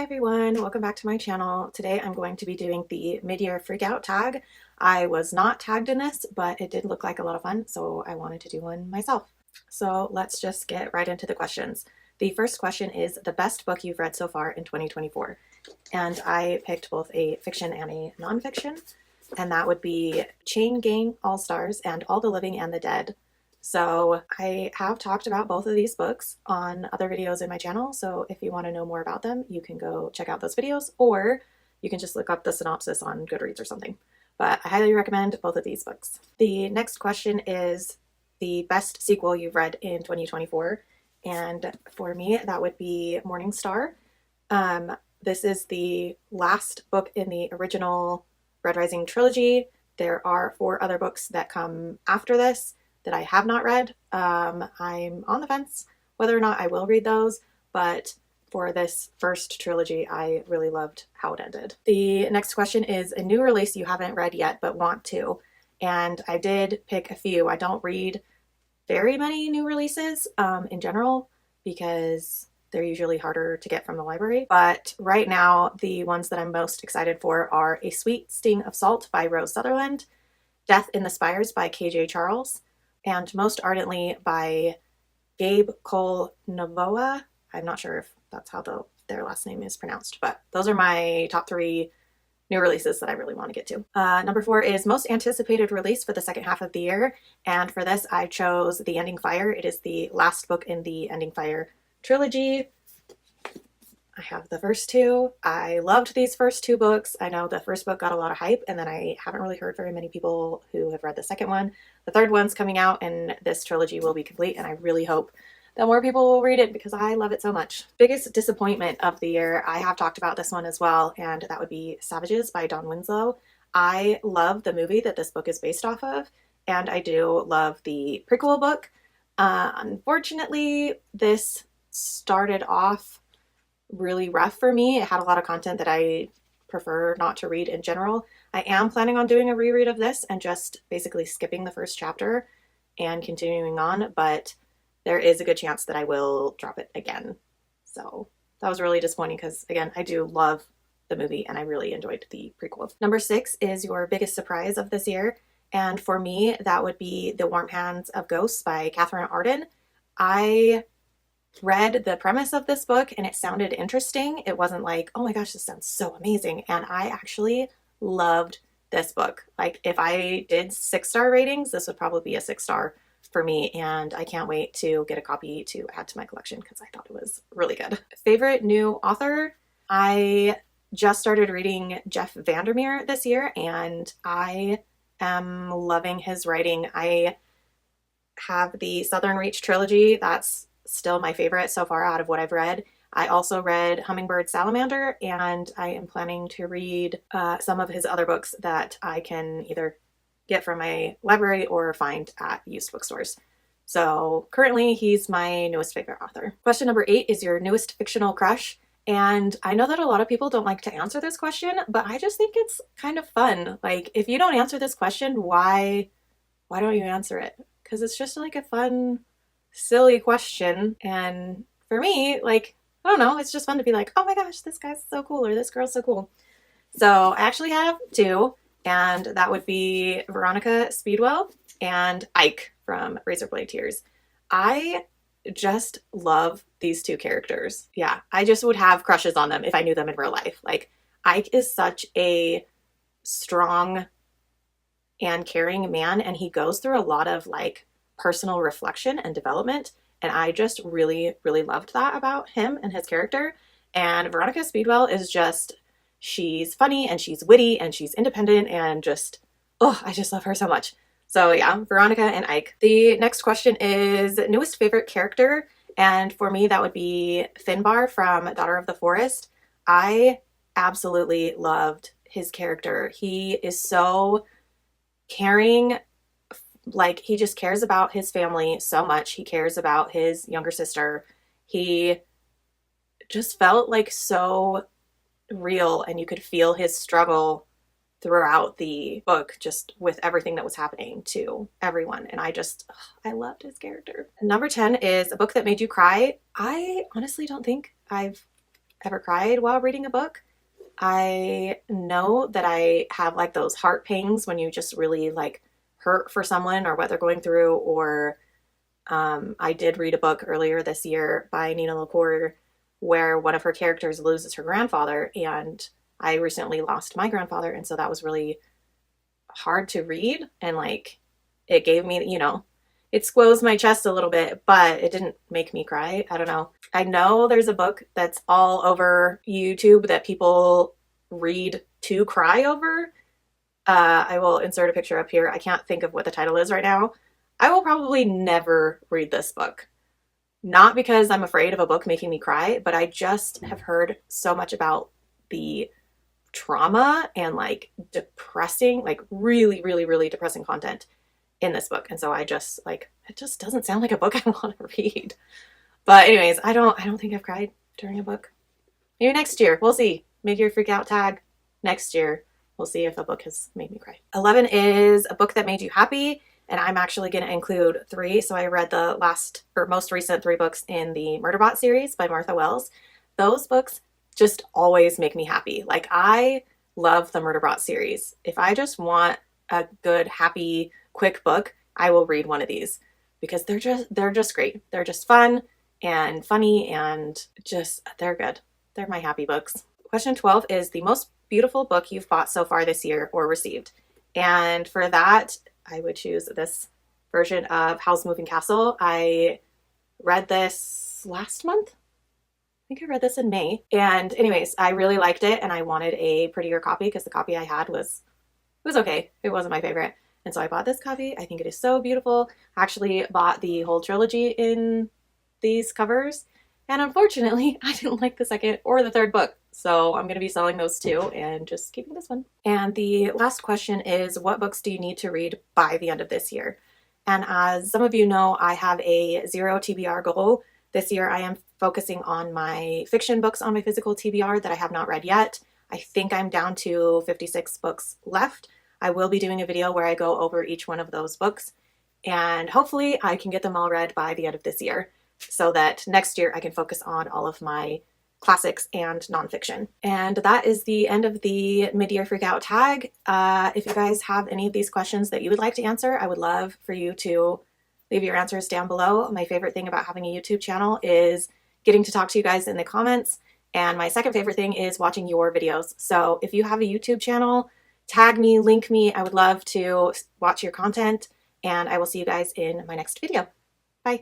Hi everyone, welcome back to my channel. Today I'm going to be doing the mid-year freakout tag. I was not tagged in this, but it did look like a lot of fun, so I wanted to do one myself. So let's just get right into the questions. The first question is the best book you've read so far in 2024. And I picked both a fiction and a nonfiction, and that would be Chain Gang All-Stars and All the Living and the Dead. So I have talked about both of these books on other videos in my channel, so if you want to know more about them, you can go check out those videos, or you can just look up the synopsis on Goodreads or something. But I highly recommend both of these books. The next question is the best sequel you've read in 2024, and for me, that would be Morning Star. This is the last book in the original Red Rising trilogy. There are 4 other books that come after this that I have not read. I'm on the fence whether or not I will read those, but for this first trilogy, I really loved how it ended. The next question is a new release you haven't read yet but want to, and I did pick a few. I don't read very many new releases in general because they're usually harder to get from the library, but right now the ones that I'm most excited for are A Sweet Sting of Salt by Rose Sutherland, Death in the Spires by KJ Charles, and Most Ardently by Gabe Cole Novoa. I'm not sure if that's how their last name is pronounced, but those are my top 3 new releases that I really want to get to. Number 4 is most anticipated release for the second half of the year, and for this I chose The Ending Fire. It is the last book in the Ending Fire trilogy. I have the first 2. I loved these first 2 books. I know the first book got a lot of hype, and then I haven't really heard very many people who have read the second one. The third one's coming out, and this trilogy will be complete, and I really hope that more people will read it because I love it so much. Biggest disappointment of the year, I have talked about this one as well, and that would be Savages by Dawn Winslow. I love the movie that this book is based off of, and I do love the prequel book. Unfortunately, this started off really rough for me. It had a lot of content that I prefer not to read in general. I am planning on doing a reread of this and just basically skipping the first chapter and continuing on, but there is a good chance that I will drop it again. So that was really disappointing because, again, I do love the movie and I really enjoyed the prequel. Number 6 is your biggest surprise of this year, and for me, that would be The Warm Hands of Ghosts by Catherine Arden. I read the premise of this book and it sounded interesting. It wasn't like, oh my gosh, this sounds so amazing. And I actually loved this book. Like, if I did 6-star ratings, this would probably be a 6-star for me. And I can't wait to get a copy to add to my collection because I thought it was really good. Favorite new author? I just started reading Jeff Vandermeer this year and I am loving his writing. I have the Southern Reach trilogy. That's still my favorite so far out of what I've read. I also read Hummingbird Salamander, and I am planning to read some of his other books that I can either get from my library or find at used bookstores. So currently he's my newest favorite author. Question number 8 is your newest fictional crush. And I know that a lot of people don't like to answer this question, but I just think it's kind of fun. Like, if you don't answer this question, why don't you answer it? Because it's just like a fun, silly question, and for me, like, I don't know, it's just fun to be like, oh my gosh, this guy's so cool, or this girl's so cool. So I actually have 2, and that would be Veronica Speedwell and Ike from Razorblade Tears. I just love these 2 characters. Yeah, I just would have crushes on them if I knew them in real life. Like, Ike is such a strong and caring man, and he goes through a lot of like personal reflection and development, and I just really, really loved that about him and his character. And Veronica Speedwell is just, she's funny and she's witty and she's independent and just, oh, I just love her so much. So yeah, Veronica and Ike. The next question is newest favorite character, and for me that would be Finbar from Daughter of the Forest. I absolutely loved his character. He is so caring. Like, he just cares about his family so much. He cares about his younger sister. He just felt like so real, and you could feel his struggle throughout the book, just with everything that was happening to everyone. And I loved his character. Number 10 is a book that made you cry. I honestly don't think I've ever cried while reading a book. I know that I have like those heart pangs when you just really like hurt for someone or what they're going through. Or I did read a book earlier this year by Nina LaCour where one of her characters loses her grandfather, and I recently lost my grandfather, and so that was really hard to read, and like it gave me, it squoze my chest a little bit, but it didn't make me cry. I don't know. I know there's a book that's all over YouTube that people read to cry over. I will insert a picture up here. I can't think of what the title is right now. I will probably never read this book. Not because I'm afraid of a book making me cry, but I just have heard so much about the trauma and like depressing, like really, really, really depressing content in this book. And so I just like, it just doesn't sound like a book I want to read. But anyways, I don't think I've cried during a book. Maybe next year. We'll see. Mid-year freak out tag next year. We'll see if a book has made me cry. 11 is a book that made you happy. And I'm actually going to include 3. So I read the last or most recent 3 books in the Murderbot series by Martha Wells. Those books just always make me happy. Like, I love the Murderbot series. If I just want a good, happy, quick book, I will read one of these because they're just great. They're just fun and funny and just, they're good. They're my happy books. Question 12 is the most beautiful book you've bought so far this year or received. And for that, I would choose this version of Howl's Moving Castle. I read this last month. I think I read this in May. And anyways, I really liked it and I wanted a prettier copy because the copy I had was okay. It wasn't my favorite. And so I bought this copy. I think it is so beautiful. I actually bought the whole trilogy in these covers. And unfortunately, I didn't like the second or the third book. So I'm going to be selling those too and just keeping this one. And the last question is, what books do you need to read by the end of this year? And as some of you know, I have a 0 TBR goal. This year I am focusing on my fiction books on my physical TBR that I have not read yet. I think I'm down to 56 books left. I will be doing a video where I go over each one of those books. And hopefully I can get them all read by the end of this year so that next year I can focus on all of my classics and nonfiction. And that is the end of the mid-year freakout tag. If you guys have any of these questions that you would like to answer, I would love for you to leave your answers down below. My favorite thing about having a YouTube channel is getting to talk to you guys in the comments. And my second favorite thing is watching your videos. So if you have a YouTube channel, tag me, link me. I would love to watch your content, and I will see you guys in my next video. Bye.